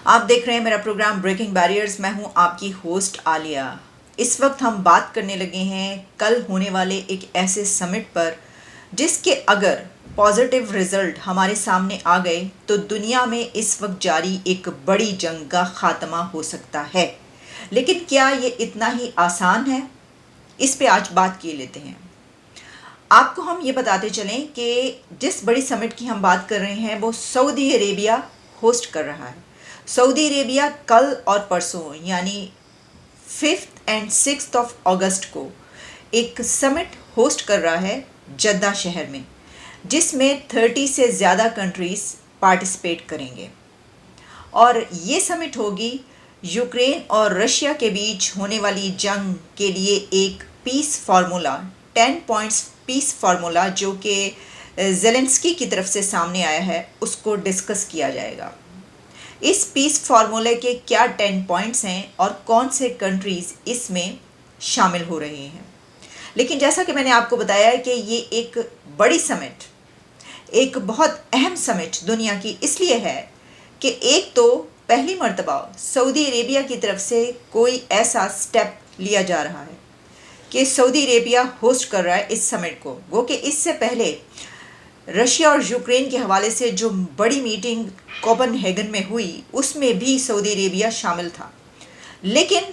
आप देख रहे हैं मेरा प्रोग्राम ब्रेकिंग बैरियर्स। मैं हूं आपकी होस्ट आलिया। इस वक्त हम बात करने लगे हैं कल होने वाले एक ऐसे समिट पर जिसके अगर पॉजिटिव रिजल्ट हमारे सामने आ गए तो दुनिया में इस वक्त जारी एक बड़ी जंग का खात्मा हो सकता है। लेकिन क्या ये इतना ही आसान है? इस पे आज बात किए लेते हैं। आपको हम ये बताते चलें कि जिस बड़ी समिट की हम बात कर रहे हैं वो सऊदी अरेबिया होस्ट कर रहा है। सऊदी अरेबिया कल और परसों यानी 5th and 6th ऑफ अगस्त को एक समिट होस्ट कर रहा है जद्दा शहर में, जिसमें 30 से ज़्यादा कंट्रीज़ पार्टिसिपेट करेंगे। और ये समिट होगी यूक्रेन और रशिया के बीच होने वाली जंग के लिए एक peace formula, 10 points peace formula जो कि ज़ेलेंस्की की तरफ से सामने आया है, उसको डिस्कस किया जाएगा। इस पीस फार्मूले के क्या 10 पॉइंट्स हैं और कौन से कंट्रीज़ इसमें शामिल हो रहे हैं। लेकिन जैसा कि मैंने आपको बताया कि ये एक बड़ी समिट, एक बहुत अहम समिट दुनिया की इसलिए है कि एक तो पहली मर्तबा सऊदी अरेबिया की तरफ से कोई ऐसा स्टेप लिया जा रहा है कि सऊदी अरेबिया होस्ट कर रहा है इस समिट को। वो कि इससे पहले रशिया और यूक्रेन के हवाले से जो बड़ी मीटिंग कोपेनहेगन में हुई उसमें भी सऊदी अरेबिया शामिल था। लेकिन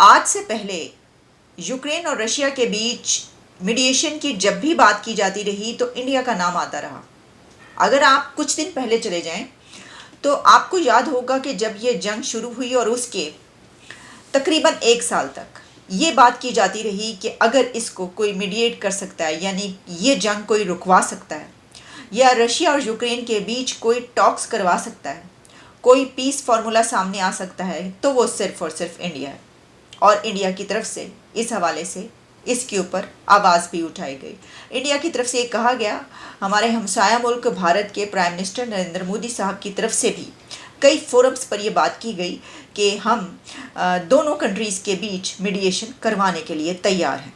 आज से पहले यूक्रेन और रशिया के बीच मीडिएशन की जब भी बात की जाती रही तो इंडिया का नाम आता रहा। अगर आप कुछ दिन पहले चले जाएं तो आपको याद होगा कि जब ये जंग शुरू हुई और उसके तकरीबन 1 साल तक ये बात की जाती रही कि अगर इसको कोई मीडिएट कर सकता है, यानी ये जंग कोई रुकवा सकता है या रशिया और यूक्रेन के बीच कोई टॉक्स करवा सकता है, कोई पीस फार्मूला सामने आ सकता है, तो वो सिर्फ़ और सिर्फ इंडिया है। और इंडिया की तरफ से इस हवाले से इसके ऊपर आवाज़ भी उठाई गई। इंडिया की तरफ से ये कहा गया, हमारे हमसाया मुल्क भारत के प्राइम मिनिस्टर नरेंद्र मोदी साहब की तरफ से भी कई फोरम्स पर यह बात की गई कि हम दोनों कंट्रीज़ के बीच मीडिएशन करवाने के लिए तैयार हैं।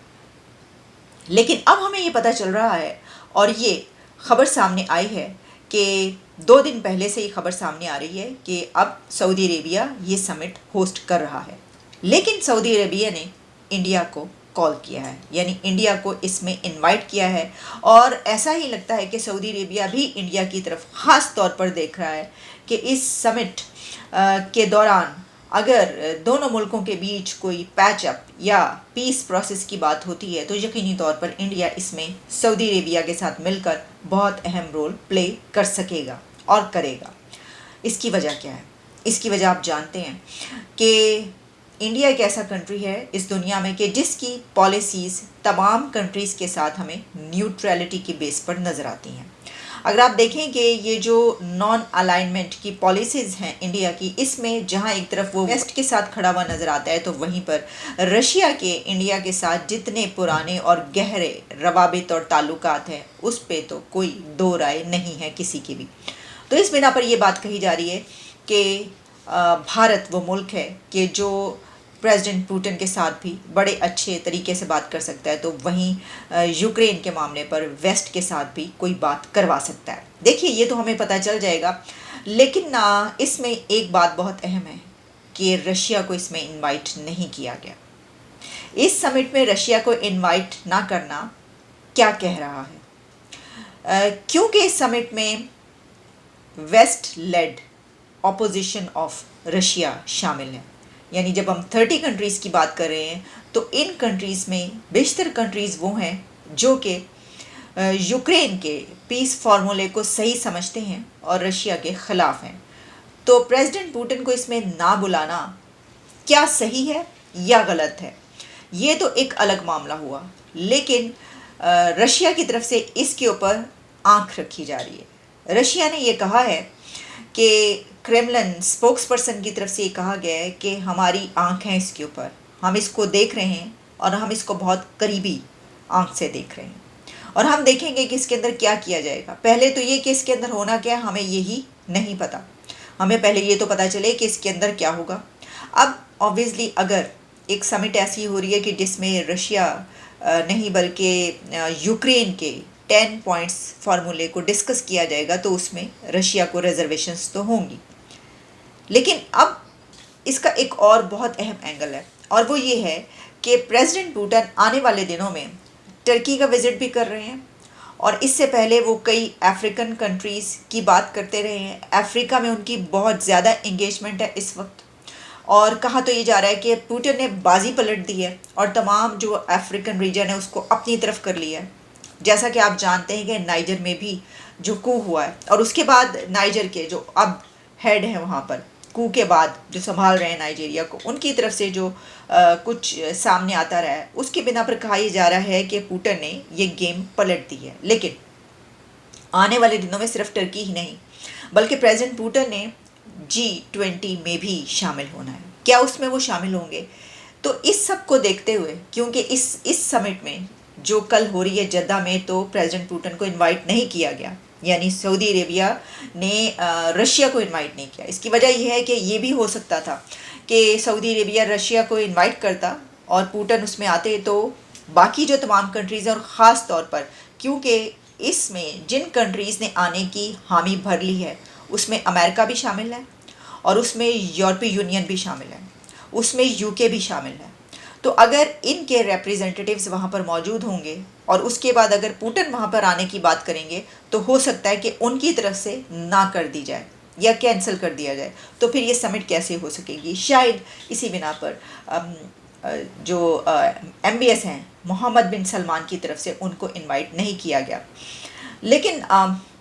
लेकिन अब हमें ये पता चल रहा है और ये ख़बर सामने आई है कि 2 दिन पहले से ये खबर सामने आ रही है कि अब सऊदी अरेबिया ये समिट होस्ट कर रहा है। लेकिन सऊदी अरेबिया ने इंडिया को कॉल किया है, यानी इंडिया को इसमें इनवाइट किया है। और ऐसा ही लगता है कि सऊदी अरेबिया भी इंडिया की तरफ ख़ास तौर पर देख रहा है कि इस समिट के दौरान अगर दोनों मुल्कों के बीच कोई पैचअप या पीस प्रोसेस की बात होती है तो यकीनी तौर पर इंडिया इसमें सऊदी अरेबिया के साथ मिलकर बहुत अहम रोल प्ले कर सकेगा और करेगा। इसकी वजह क्या है? इसकी वजह आप जानते हैं कि इंडिया एक ऐसा कंट्री है इस दुनिया में कि जिसकी पॉलिसीज़ तमाम कंट्रीज़ के साथ हमें न्यूट्रलिटी की बेस पर नज़र आती हैं। अगर आप देखें कि ये जो नॉन अलाइनमेंट की पॉलिसीज़ हैं इंडिया की, इसमें जहाँ एक तरफ वो वेस्ट के साथ खड़ा हुआ नज़र आता है तो वहीं पर रशिया के इंडिया के साथ जितने पुराने और गहरे रवाबित और ताल्लुकात हैं उस पर तो कोई दो राय नहीं है किसी की भी। तो इस बिना पर यह बात कही जा रही है कि भारत वो मुल्क है कि जो प्रेसिडेंट पुतिन के साथ भी बड़े अच्छे तरीके से बात कर सकता है, तो वहीं यूक्रेन के मामले पर वेस्ट के साथ भी कोई बात करवा सकता है। देखिए, ये तो हमें पता चल जाएगा। लेकिन इसमें एक बात बहुत अहम है कि रशिया को इसमें इनवाइट नहीं किया गया। इस समिट में रशिया को इनवाइट ना करना क्या कह रहा है? क्योंकि इस समिट में West led opposition of Russia शामिल है। यानी जब हम 30 कंट्रीज़ की बात कर रहे हैं तो इन कंट्रीज़ में बेशतर कंट्रीज़ वो हैं जो कि यूक्रेन के पीस फार्मूले को सही समझते हैं और रशिया के ख़िलाफ़ हैं। तो प्रेसिडेंट पुतिन को इसमें ना बुलाना क्या सही है या गलत है, ये तो एक अलग मामला हुआ। लेकिन रशिया की तरफ से इसके ऊपर आंख रखी जा रही है। रशिया ने ये कहा है कि क्रेमलिन स्पोक्स पर्सन की तरफ से ये कहा गया है कि हमारी आंख है इसके ऊपर, हम इसको देख रहे हैं और हम इसको बहुत करीबी आंख से देख रहे हैं और हम देखेंगे कि इसके अंदर क्या किया जाएगा। पहले तो ये कि इसके अंदर होना क्या है हमें यही नहीं पता, हमें पहले ये तो पता चले कि इसके अंदर क्या होगा। अब ऑब्वियसली अगर एक समिट ऐसी हो रही है कि जिसमें रशिया नहीं बल्कि यूक्रेन के 10 पॉइंट्स फार्मूले को डिस्कस किया जाएगा तो उसमें रशिया को रिजर्वेशंस तो होंगी। लेकिन अब इसका एक और बहुत अहम एंगल है, और वो ये है कि प्रेसिडेंट पुतिन आने वाले दिनों में टर्की का विज़िट भी कर रहे हैं, और इससे पहले वो कई अफ्रीकन कंट्रीज़ की बात करते रहे हैं। अफ्रीका में उनकी बहुत ज़्यादा इंगेजमेंट है इस वक्त, और कहा तो ये जा रहा है कि पुतिन ने बाजी पलट दी है और तमाम जो अफ्रीकन रीजन है उसको अपनी तरफ कर लिया है। जैसा कि आप जानते हैं कि नाइजर में भी जो कू हुआ है, और उसके बाद नाइजर के जो अब हेड हैं वहाँ पर, कू के बाद जो संभाल रहे हैं नाइजीरिया को, उनकी तरफ से जो कुछ सामने आता रहा है, उसके बिना पर कहा यह जा रहा है कि पुतिन ने ये गेम पलट दी है। लेकिन आने वाले दिनों में सिर्फ टर्की ही नहीं, बल्कि प्रेसिडेंट पुतिन ने G20 में भी शामिल होना है। क्या उसमें वो शामिल होंगे? तो इस सब को देखते हुए, क्योंकि इस समिट में जो कल हो रही है जद्दा में, तो प्रेसिडेंट पुतिन को इनवाइट नहीं किया गया, यानी सऊदी अरेबिया ने रशिया को इनवाइट नहीं किया। इसकी वजह यह है कि ये भी हो सकता था कि सऊदी अरेबिया रशिया को इनवाइट करता और पुतिन उसमें आते, तो बाकी जो तमाम कंट्रीज़ हैं, और ख़ास तौर पर क्योंकि इसमें जिन कंट्रीज़ ने आने की हामी भर ली है उसमें अमेरिका भी शामिल है, और उसमें यूरोपीय यूनियन भी शामिल है, उसमें यूके भी शामिल है। तो अगर इनके रिप्रेजेंटेटिव्स वहाँ पर मौजूद होंगे और उसके बाद अगर पुतिन वहाँ पर आने की बात करेंगे, तो हो सकता है कि उनकी तरफ से ना कर दी जाए या कैंसिल कर दिया जाए। तो फिर ये समिट कैसे हो सकेगी? शायद इसी बिना पर जो MBS हैं मोहम्मद बिन सलमान की तरफ से उनको इनवाइट नहीं किया गया। लेकिन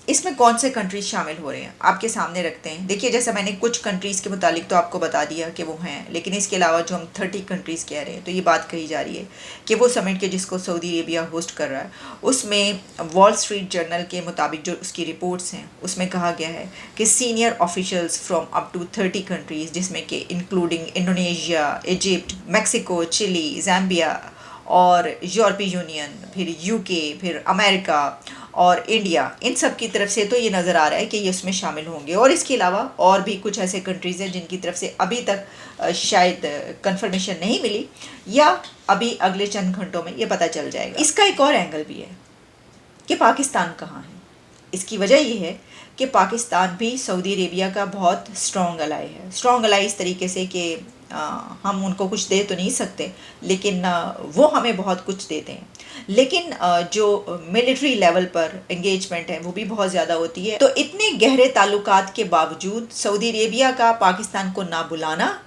इसमें कौन से कंट्रीज़ शामिल हो रहे हैं आपके सामने रखते हैं। देखिए, जैसा मैंने कुछ कंट्रीज़ के मुतालिक तो आपको बता दिया कि वो हैं, लेकिन इसके अलावा जो हम 30 कंट्रीज़ कह रहे हैं, तो ये बात कही जा रही है कि वो समिट के जिसको सऊदी अरेबिया होस्ट कर रहा है, उसमें वॉल स्ट्रीट जर्नल के मुताबिक जो उसकी रिपोर्ट्स हैं उसमें कहा गया है कि senior officials from up to 30 countries, जिसमें कि including Indonesia, Egypt, Mexico, Chile, Zambia और यूरोपीय यूनियन, फिर यूके, फिर अमेरिका और इंडिया, इन सब की तरफ से तो ये नज़र आ रहा है कि ये उसमें शामिल होंगे। और इसके अलावा और भी कुछ ऐसे कंट्रीज़ हैं जिनकी तरफ से अभी तक शायद कंफर्मेशन नहीं मिली, या अभी अगले चंद घंटों में ये पता चल जाएगा। इसका एक और एंगल भी है कि पाकिस्तान कहाँ है। इसकी वजह ये है कि पाकिस्तान भी सऊदी अरेबिया का बहुत स्ट्रॉन्ग अलाई है। स्ट्रॉन्ग अलाई इस तरीके से कि हम उनको कुछ दे तो नहीं सकते, लेकिन वो हमें बहुत कुछ देते हैं। लेकिन जो मिलिट्री लेवल पर एंगेजमेंट है वो भी बहुत ज़्यादा होती है। तो इतने गहरे ताल्लुकात के बावजूद सऊदी अरेबिया का पाकिस्तान को ना बुलाना,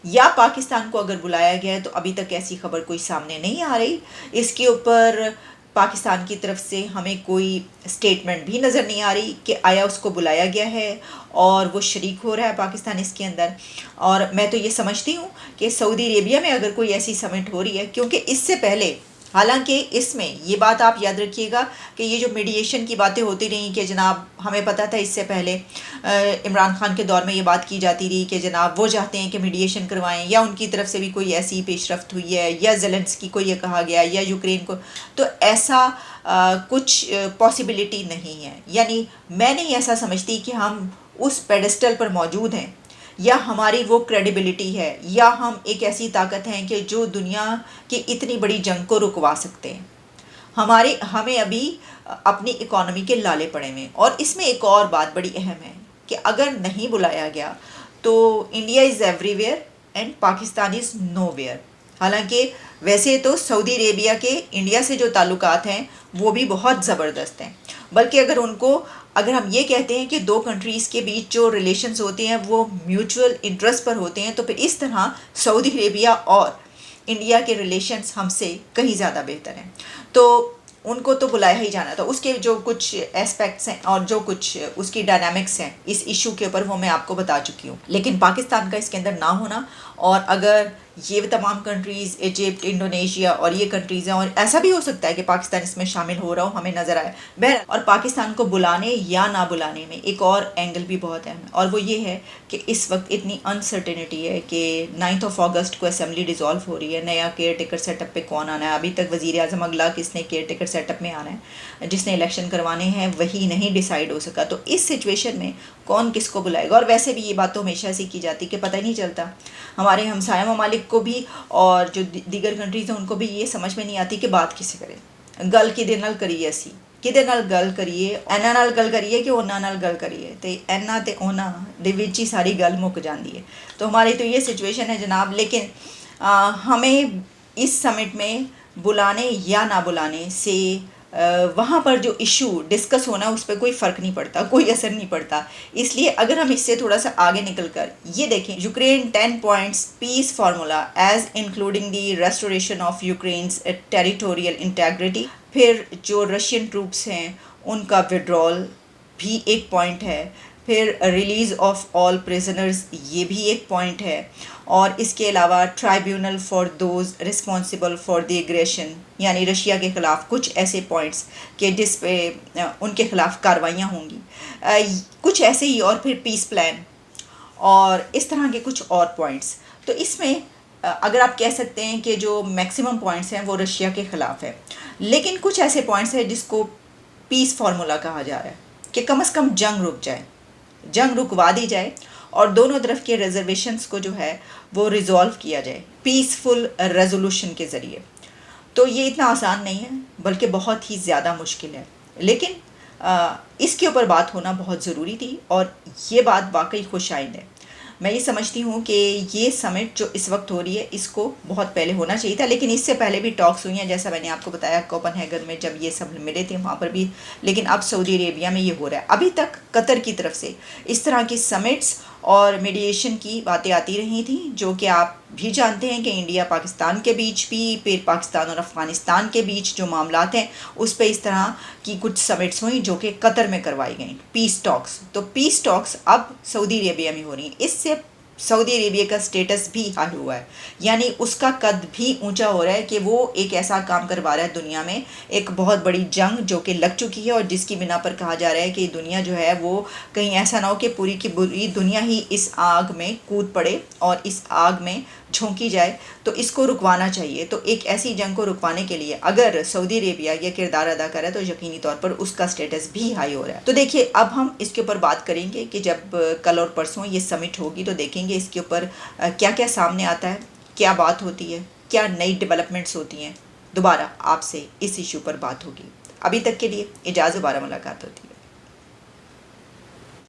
या पाकिस्तान को अगर बुलाया गया है तो अभी तक ऐसी खबर कोई सामने नहीं आ रही। इसके ऊपर पाकिस्तान की तरफ से हमें कोई स्टेटमेंट भी नज़र नहीं आ रही कि आया उसको बुलाया गया है और वो शरीक हो रहा है पाकिस्तान इसके अंदर। और मैं तो ये समझती हूँ कि सऊदी अरेबिया में अगर कोई ऐसी समिट हो रही है, क्योंकि इससे पहले, हालांकि इसमें ये बात आप याद रखिएगा कि ये जो मीडिएशन की बातें होती रही कि जनाब हमें पता था, इससे पहले इमरान खान के दौर में ये बात की जाती रही कि जनाब वो चाहते हैं कि मीडिएशन करवाएं, या उनकी तरफ से भी कोई ऐसी पेशरफ्त हुई है, या ज़ेलेंस्की को ये कहा गया, या यूक्रेन को, तो ऐसा कुछ पॉसिबिलिटी नहीं है। यानी मैं नहीं ऐसा समझती कि हम उस पेडेस्टल पर मौजूद हैं, या हमारी वो क्रेडिबिलिटी है, या हम एक ऐसी ताकत हैं कि जो दुनिया की इतनी बड़ी जंग को रुकवा सकते हैं। हमें अभी अपनी इकोनॉमी के लाले पड़े हुए। और इसमें एक और बात बड़ी अहम है कि अगर नहीं बुलाया गया तो India is everywhere and Pakistan is nowhere. हालांकि वैसे तो सऊदी अरेबिया के इंडिया से जो ताल्लुकात हैं वो भी बहुत ज़बरदस्त हैं, बल्कि अगर हम ये कहते हैं कि दो कंट्रीज़ के बीच जो रिलेशंस होते हैं वो म्यूचुअल इंटरेस्ट पर होते हैं, तो फिर इस तरह सऊदी अरेबिया और इंडिया के रिलेशंस हमसे कहीं ज़्यादा बेहतर हैं। तो उनको तो बुलाया ही जाना था। उसके जो कुछ एस्पेक्ट्स हैं और जो कुछ उसकी डायनामिक्स हैं इस इशू के ऊपर, वो मैं आपको बता चुकी हूँ। लेकिन पाकिस्तान का इसके अंदर ना होना, और अगर ये तमाम कंट्रीज़, इजिप्ट, इंडोनेशिया और ये कंट्रीज़ हैं, और ऐसा भी हो सकता है कि पाकिस्तान इसमें शामिल हो रहा हो, हमें नज़र आए बहर। और पाकिस्तान को बुलाने या ना बुलाने में एक और एंगल भी बहुत अहम है, और वो ये है कि इस वक्त इतनी अनसर्टेनिटी है कि 9 अगस्त को असेंबली डिज़ोल्व हो रही है, नया केयर टेकर सेटअप पे कौन आना है। अभी तक वज़ीर आज़म अगला किसने केयर टेकर सेटअप में आना है, जिसने इलेक्शन करवाने हैं वही नहीं डिसाइड हो सका। तो इस सिचुएशन में कौन किसको बुलाएगा? और वैसे भी ये बात तो हमेशा से की जाती कि पता ही नहीं चलता। हमारे हमसाया ममालिक को भी और जो दीगर कंट्रीज़ हैं उनको भी ये समझ में नहीं आती कि बात किसे करें। गल की दे नाल करिए असी ਕਿਹਦੇ ਨਾਲ ਗੱਲ ਕਰੀਏ, ਇਹਨਾਂ ਨਾਲ ਗੱਲ करिए कि ਉਹਨਾਂ ਨਾਲ ਗੱਲ करिए, तो ਇਹਨਾਂ ਤੇ ਉਹਨਾਂ ਦੇ ਵਿੱਚ ਹੀ सारी ਗੱਲ मुक जाती है। तो हमारी तो ये सिचुएशन है जनाब। लेकिन हमें इस समिट में बुलाने या ना बुलाने से वहाँ पर जो इशू डिस्कस होना उस पर कोई फ़र्क नहीं पड़ता, कोई असर नहीं पड़ता। इसलिए अगर हम इससे थोड़ा सा आगे निकल कर ये देखें, Ukraine 10 points peace formula as including the restoration of Ukraine's territorial integrity. फिर जो रशियन ट्रूप्स हैं उनका विड्रॉल भी एक पॉइंट है। फिर रिलीज़ ऑफ ऑल प्रिजनर्स, ये भी एक पॉइंट है। और इसके अलावा tribunal for those responsible for the aggression, यानी रशिया के ख़िलाफ़ कुछ ऐसे पॉइंट्स के जिस पे उनके ख़िलाफ़ कार्रवाइयाँ होंगी, कुछ ऐसे ही। और फिर पीस प्लान और इस तरह के कुछ और पॉइंट्स। तो इसमें अगर आप कह सकते हैं कि जो मैक्सिमम पॉइंट्स हैं वो रशिया के ख़िलाफ़ है, लेकिन कुछ ऐसे पॉइंट्स हैं जिसको पीस फार्मूला कहा जा रहा है कि कम से कम जंग रुक जाए, जंग रुकवा दी जाए और दोनों तरफ के रिजर्वेशंस को जो है वो रिज़ॉल्व किया जाए पीसफुल रेजोल्यूशन के ज़रिए। तो ये इतना आसान नहीं है, बल्कि बहुत ही ज़्यादा मुश्किल है। लेकिन इसके ऊपर बात होना बहुत ज़रूरी थी और ये बात वाकई खुशाइंद है। मैं ये समझती हूँ कि ये समिट जो इस वक्त हो रही है इसको बहुत पहले होना चाहिए था, लेकिन इससे पहले भी टॉक्स हुई हैं, जैसा मैंने आपको बताया कोपेनहेगन में जब ये सब मिले थे वहाँ पर भी। लेकिन अब सऊदी अरेबिया में ये हो रहा है। अभी तक कतर की तरफ से इस तरह की समिट्स और मीडिएशन की बातें आती रही थी, जो कि आप भी जानते हैं कि इंडिया पाकिस्तान के बीच भी, फिर पाकिस्तान और अफ़गानिस्तान के बीच जो मामलात हैं उस पर इस तरह की कुछ समिट्स हुई जो कि कतर में करवाई गई, पीस टॉक्स। तो पीस टॉक्स अब सऊदी अरेबिया में हो रही हैं। इससे सऊदी अरेबिया का स्टेटस भी हाई हुआ है, यानी उसका कद भी ऊंचा हो रहा है कि वो एक ऐसा काम करवा रहा है दुनिया में, एक बहुत बड़ी जंग जो कि लग चुकी है और जिसकी बिना पर कहा जा रहा है कि दुनिया जो है वो कहीं ऐसा ना हो कि पूरी की पूरी दुनिया ही इस आग में कूद पड़े और इस आग में झोंकी जाए। तो इसको रुकवाना चाहिए। तो एक ऐसी जंग को रुकवाने के लिए अगर सऊदी अरेबिया ये किरदार अदा करे तो यकीनी तौर पर उसका स्टेटस भी हाई हो रहा है। तो देखिए, अब हम इसके ऊपर बात करेंगे कि जब कल और परसों ये समिट होगी तो देखेंगे इसके ऊपर क्या क्या सामने आता है, क्या बात होती है, क्या नई डेवलपमेंट्स होती हैं। दोबारा आपसे इस इशू पर बात होगी। अभी तक के लिए इजाज़त, दोबारा मुलाकात होती है।